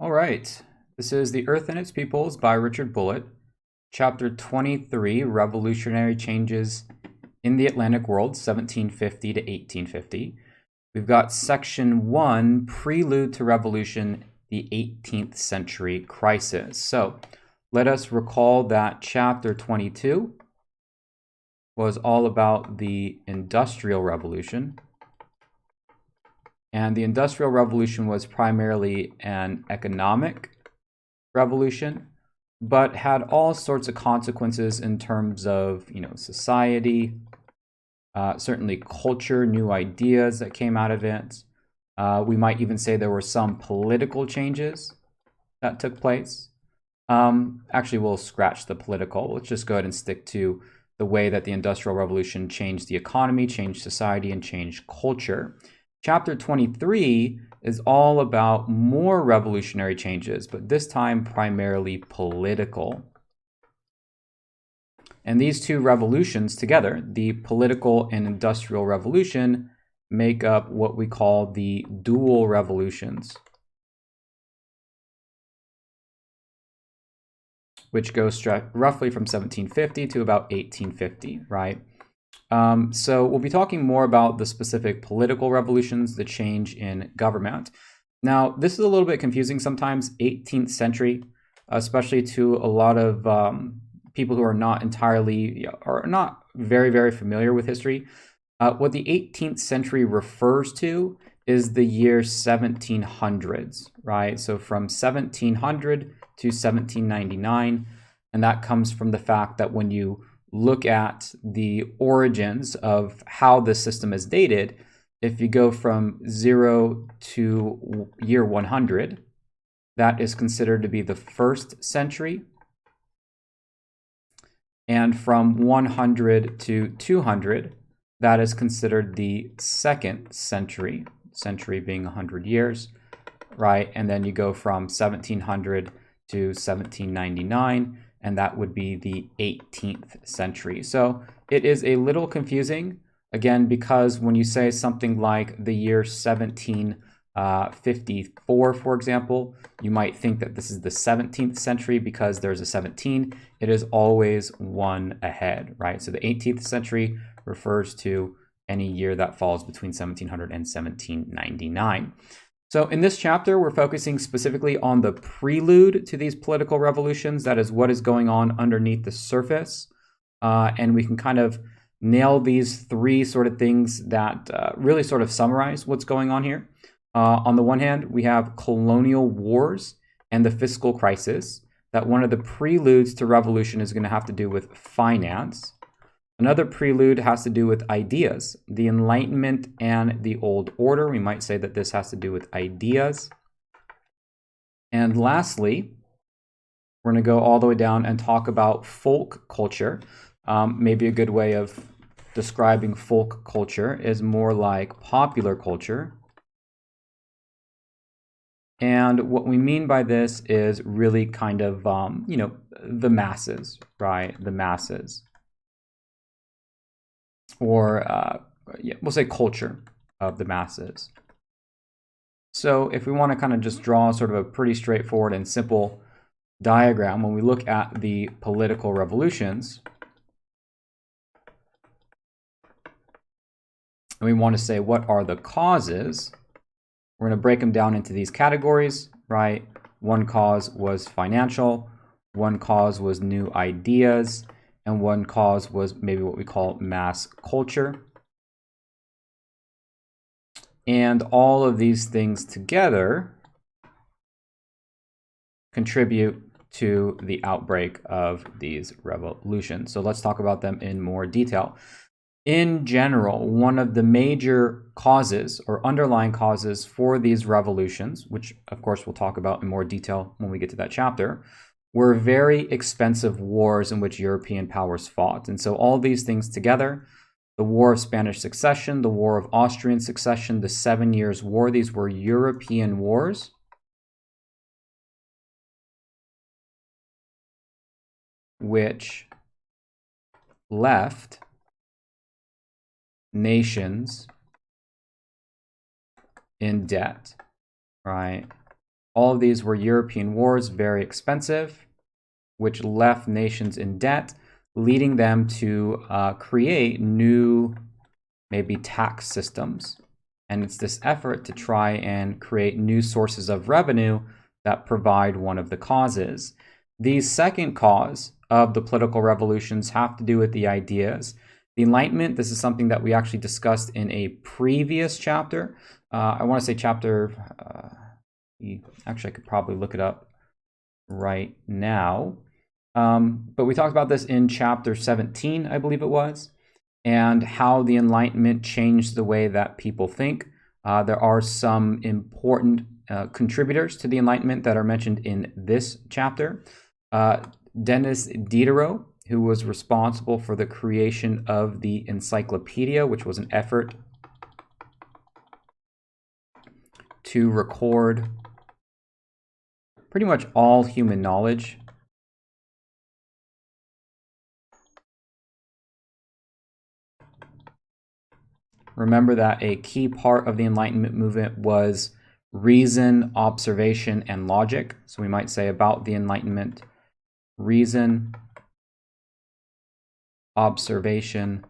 All right. This is The Earth and Its Peoples by Richard Bulliet, Chapter 23, Revolutionary Changes in the Atlantic World, 1750 to 1850. We've got Section 1, Prelude to Revolution, the 18th Century Crisis. So let us recall that Chapter 22 was all about the Industrial Revolution. And the Industrial Revolution was primarily an economic revolution, but had all sorts of consequences in terms of, society, certainly culture, new ideas that came out of it. We might even say there were some political changes that took place. Actually, we'll scratch the political. Let's just go ahead and stick to the way that the Industrial Revolution changed the economy, changed society, and changed culture. Chapter 23 is all about more revolutionary changes, but this time primarily political. And these two revolutions together, the political and industrial revolution, make up what we call the dual revolutions, which goes roughly from 1750 to about 1850, right? So we'll be talking more about the specific political revolutions, the change in government. Now, this is a little bit confusing sometimes, 18th century, especially to a lot of people who are not not very, very familiar with history. What the 18th century refers to is the year 1700s, right? So from 1700 to 1799, and that comes from the fact that when you look at the origins of how this system is dated, if you go from 0 to year 100, that is considered to be the first century. And from 100 to 200, that is considered the second century, century being 100 years, right? And then you go from 1700 to 1799, and that would be the 18th century. So it is a little confusing, again, because when you say something like the year 1754, for example, you might think that this is the 17th century because there's a 17. It is always one ahead, right? So the 18th century refers to any year that falls between 1700 and 1799. So in this chapter, we're focusing specifically on the prelude to these political revolutions. That is what is going on underneath the surface. And we can kind of nail these three sort of things that really sort of summarize what's going on here. On the one hand, we have colonial wars and the fiscal crisis, that one of the preludes to revolution is going to have to do with finance. Another prelude has to do with ideas, the Enlightenment and the Old Order. We might say that this has to do with ideas. And lastly, we're going to go all the way down and talk about folk culture. Maybe a good way of describing folk culture is more like popular culture. And what we mean by this is really kind of, the masses, right? The masses. Or we'll say culture of the masses. So if we want to kind of just draw sort of a pretty straightforward and simple diagram, when we look at the political revolutions, and we want to say what are the causes, we're going to break them down into these categories, right? One cause was financial, one cause was new ideas, and one cause was maybe what we call mass culture. And all of these things together contribute to the outbreak of these revolutions. So let's talk about them in more detail. In general, one of the major causes or underlying causes for these revolutions, which of course we'll talk about in more detail when we get to that chapter, were very expensive wars in which European powers fought. And so all these things together, the War of Spanish Succession, the War of Austrian Succession, the 7 Years' War, these were European wars. Which left nations in debt, right? All of these were European wars, very expensive, which left nations in debt, leading them to create new, maybe tax systems. And it's this effort to try and create new sources of revenue that provide one of the causes. The second cause of the political revolutions have to do with the ideas. The Enlightenment, this is something that we actually discussed in a previous chapter. I want to say chapter, actually I could probably look it up right now. But we talked about this in chapter 17, I believe it was, and how the Enlightenment changed the way that people think. There are some important contributors to the Enlightenment that are mentioned in this chapter. Denis Diderot, who was responsible for the creation of the encyclopedia, which was an effort to record pretty much all human knowledge. Remember that a key part of the Enlightenment movement was reason, observation, and logic. So we might say about the Enlightenment, reason, observation,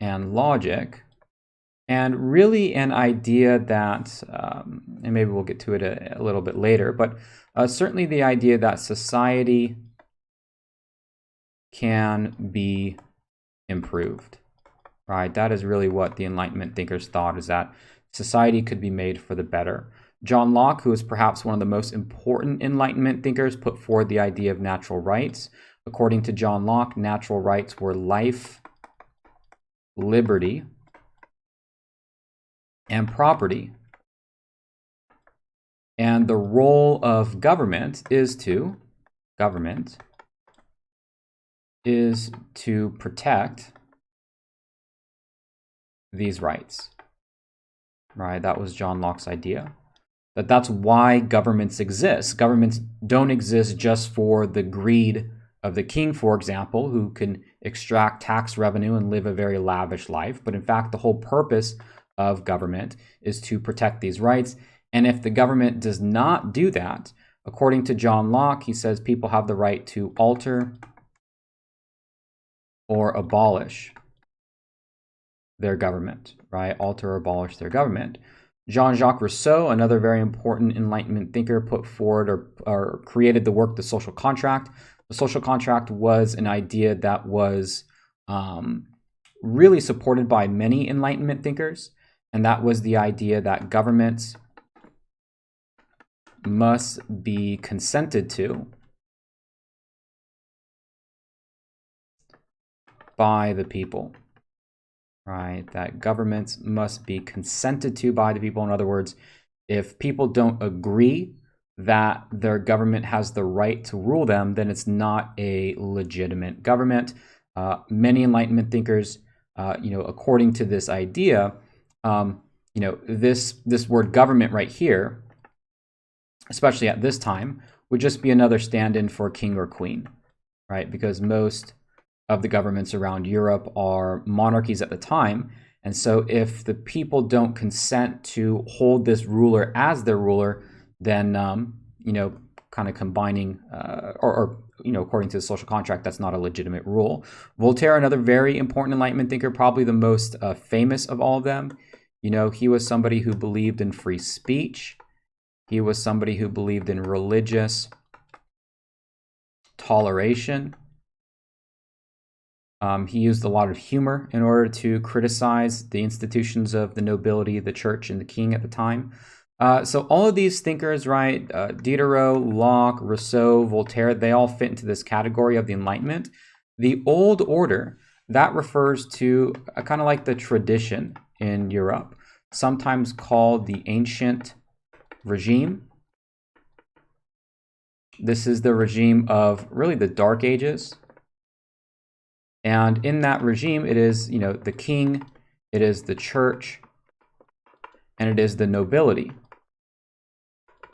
and logic. And really an idea that, and maybe we'll get to it a little bit later, but certainly the idea that society can be improved, right? That is really what the Enlightenment thinkers thought, is that society could be made for the better. John Locke, who is perhaps one of the most important Enlightenment thinkers, put forward the idea of natural rights. According to John Locke, natural rights were life, liberty, and property. And the role of government is to protect these rights, right? That was John Locke's idea. That's why governments exist. Governments don't exist just for the greed of the king, for example, who can extract tax revenue and live a very lavish life. But in fact, the whole purpose of government is to protect these rights. And if the government does not do that, according to John Locke, he says people have the right to alter or abolish their government, right? Alter or abolish their government. Jean-Jacques Rousseau, another very important Enlightenment thinker, put forward or created the work, The Social Contract. The social contract was an idea that was really supported by many Enlightenment thinkers, and that was the idea that governments must be consented to by the people, right? That governments must be consented to by the people. In other words, if people don't agree that their government has the right to rule them, then it's not a legitimate government. Many Enlightenment thinkers, according to this idea, this word government right here, especially at this time, would just be another stand-in for king or queen, right? Because most of the governments around Europe are monarchies at the time. And so if the people don't consent to hold this ruler as their ruler, then, kind of combining, according to the social contract, that's not a legitimate rule. Voltaire, another very important Enlightenment thinker, probably the most famous of all of them. He was somebody who believed in free speech. He was somebody who believed in religious toleration. He used a lot of humor in order to criticize the institutions of the nobility, the church, and the king at the time. So all of these thinkers, right, Diderot, Locke, Rousseau, Voltaire, they all fit into this category of the Enlightenment. The old order, that refers to kind of like the tradition in Europe, sometimes called the ancient regime. This is the regime of really the Dark Ages. And in that regime, it is, the king, it is the church, and it is the nobility.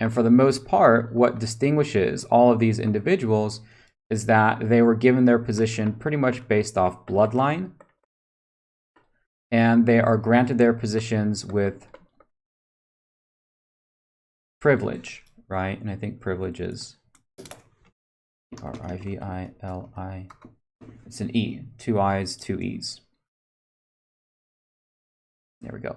And for the most part, what distinguishes all of these individuals is that they were given their position pretty much based off bloodline, and they are granted their positions with privilege, right? And I think privilege is R-I-V-I-L-I. It's an E, 2 I's, 2 E's. There we go.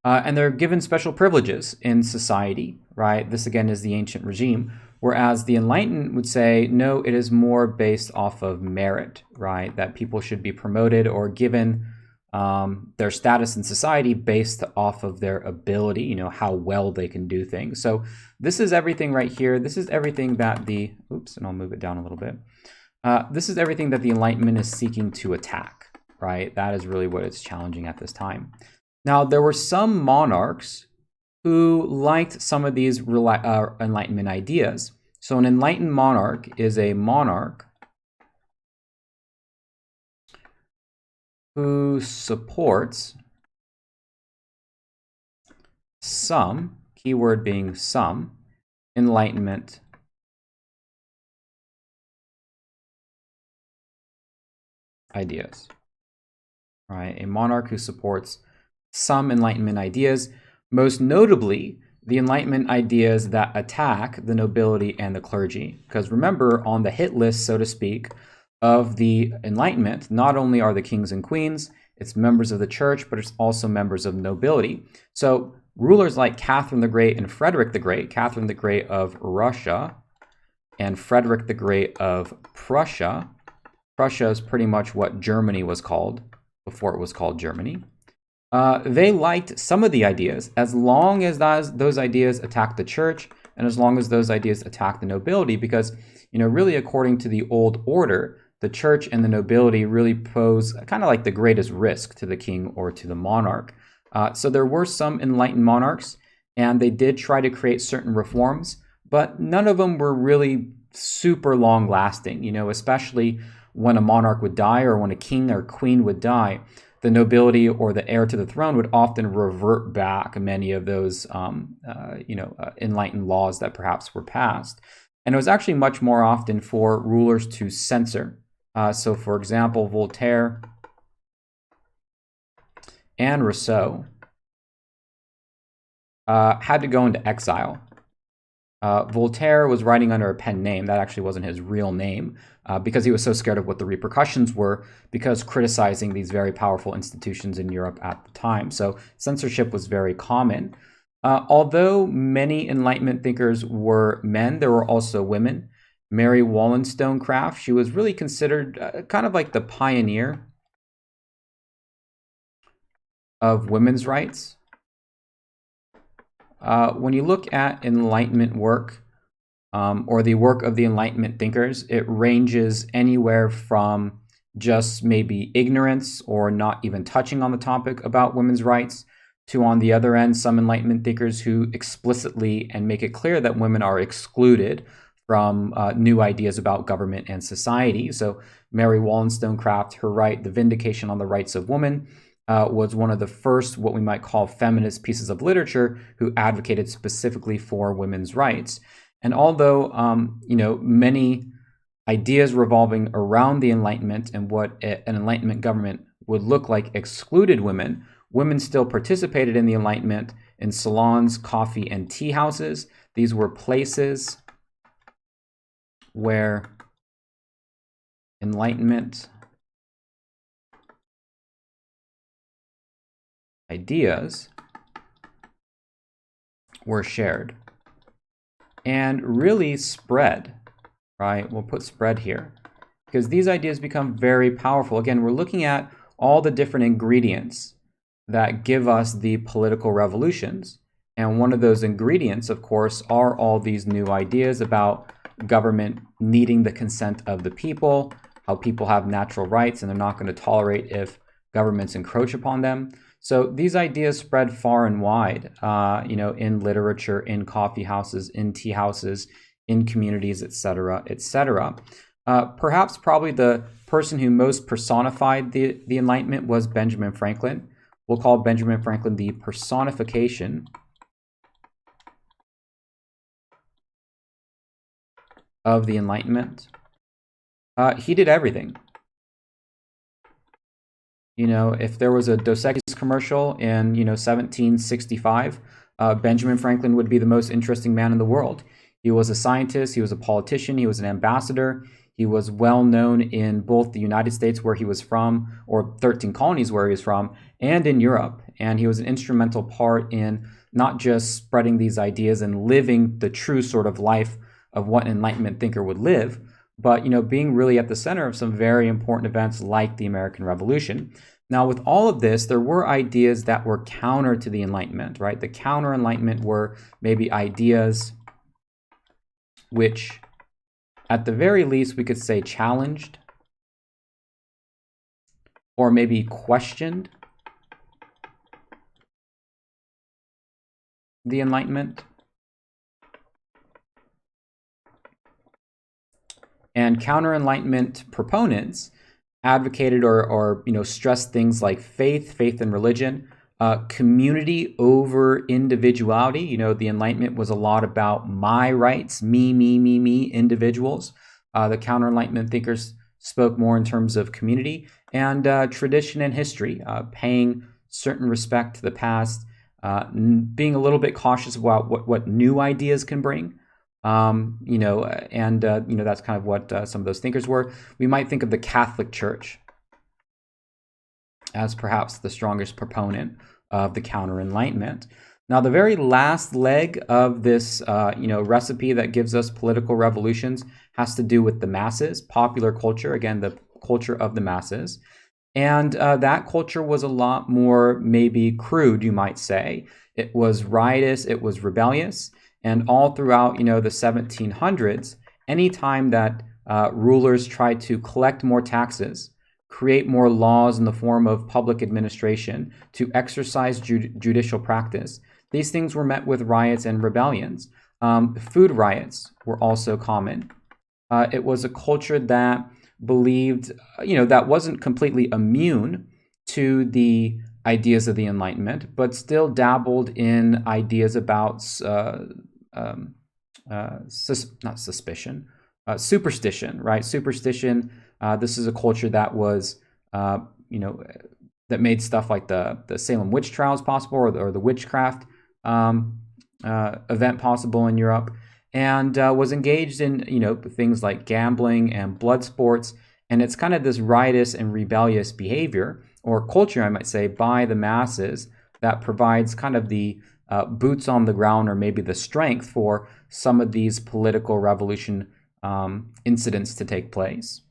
And they're given special privileges in society, right? This again is the ancient regime. Whereas the Enlightenment would say, no, it is more based off of merit, right? That people should be promoted or given their status in society based off of their ability, you know, how well they can do things. So this is everything right here. This is everything that the, oops, and I'll move it down a little bit. This is everything that the Enlightenment is seeking to attack, right? That is really what it's challenging at this time. Now, there were some monarchs who liked some of these Enlightenment ideas. So an enlightened monarch is a monarch who supports some, keyword being some, Enlightenment ideas. Right? A monarch who supports some Enlightenment ideas, most notably the Enlightenment ideas that attack the nobility and the clergy. Because remember, on the hit list, so to speak, of the Enlightenment, not only are the kings and queens, it's members of the church, but it's also members of nobility. So rulers like Catherine the Great and Frederick the Great, Catherine the Great of Russia and Frederick the Great of Prussia. Prussia is pretty much what Germany was called before it was called Germany. They liked some of the ideas as long as those ideas attacked the church and as long as those ideas attacked the nobility, because, you know, really according to the old order, the church and the nobility really pose kind of like the greatest risk to the king or to the monarch. So there were some enlightened monarchs, and they did try to create certain reforms, but none of them were really super long lasting, you know, especially when a monarch would die or when a king or queen would die. The nobility or the heir to the throne would often revert back many of those, enlightened laws that perhaps were passed. And it was actually much more often for rulers to censor. So, for example, Voltaire and Rousseau had to go into exile. Voltaire was writing under a pen name. That actually wasn't his real name, because he was so scared of what the repercussions were, because criticizing these very powerful institutions in Europe at the time. So censorship was very common. Although many Enlightenment thinkers were men, there were also women. Mary Wollstonecraft, she was really considered kind of like the pioneer of women's rights. When you look at Enlightenment work, or the work of the Enlightenment thinkers, it ranges anywhere from just maybe ignorance or not even touching on the topic about women's rights, to on the other end, some Enlightenment thinkers who explicitly and make it clear that women are excluded from new ideas about government and society. So Mary Wollstonecraft, her right, The Vindication on the Rights of Woman, was one of the first what we might call feminist pieces of literature who advocated specifically for women's rights. And although, many ideas revolving around the Enlightenment and what an Enlightenment government would look like excluded women, women still participated in the Enlightenment in salons, coffee, and tea houses. These were places where Enlightenment ideas were shared and really spread, right? We'll put spread here because these ideas become very powerful. Again, we're looking at all the different ingredients that give us the political revolutions. And one of those ingredients, of course, are all these new ideas about government needing the consent of the people, how people have natural rights and they're not going to tolerate if governments encroach upon them. So these ideas spread far and wide, in literature, in coffee houses, in tea houses, in communities, etc., etc. Perhaps probably the person who most personified the Enlightenment was Benjamin Franklin. We'll call Benjamin Franklin the personification of the Enlightenment. He did everything. You know, if there was a Dos Equis commercial in, 1765, Benjamin Franklin would be the most interesting man in the world. He was a scientist, he was a politician, he was an ambassador. He was well known in both the United States, where he was from, or 13 colonies where he was from, and in Europe. And he was an instrumental part in not just spreading these ideas and living the true sort of life of what an Enlightenment thinker would live, but being really at the center of some very important events like the American Revolution. Now, with all of this, there were ideas that were counter to the Enlightenment, right? The counter-Enlightenment were maybe ideas which, at the very least, we could say challenged or maybe questioned the Enlightenment. And counter-Enlightenment proponents advocated or stressed things like faith and religion, community over individuality. The Enlightenment was a lot about my rights, me, individuals. The counter-Enlightenment thinkers spoke more in terms of community and tradition and history, paying certain respect to the past, being a little bit cautious about what new ideas can bring. That's kind of what some of those thinkers were. We might think of the Catholic Church as perhaps the strongest proponent of the counter-Enlightenment. Now, the very last leg of this, recipe that gives us political revolutions has to do with the masses, popular culture, again, the culture of the masses. And that culture was a lot more maybe crude, you might say. It was riotous, it was rebellious. And all throughout, the 1700s, anytime that rulers tried to collect more taxes, create more laws in the form of public administration, to exercise judicial practice, these things were met with riots and rebellions. Food riots were also common. It was a culture that believed, that wasn't completely immune to the ideas of the Enlightenment, but still dabbled in ideas about superstition, right? Superstition. This is a culture that was, that made stuff like the Salem witch trials possible, or the witchcraft event possible in Europe, and was engaged in things like gambling and blood sports. And it's kind of this riotous and rebellious behavior or culture, I might say, by the masses that provides kind of the boots on the ground, or maybe the strength for some of these political revolution incidents to take place.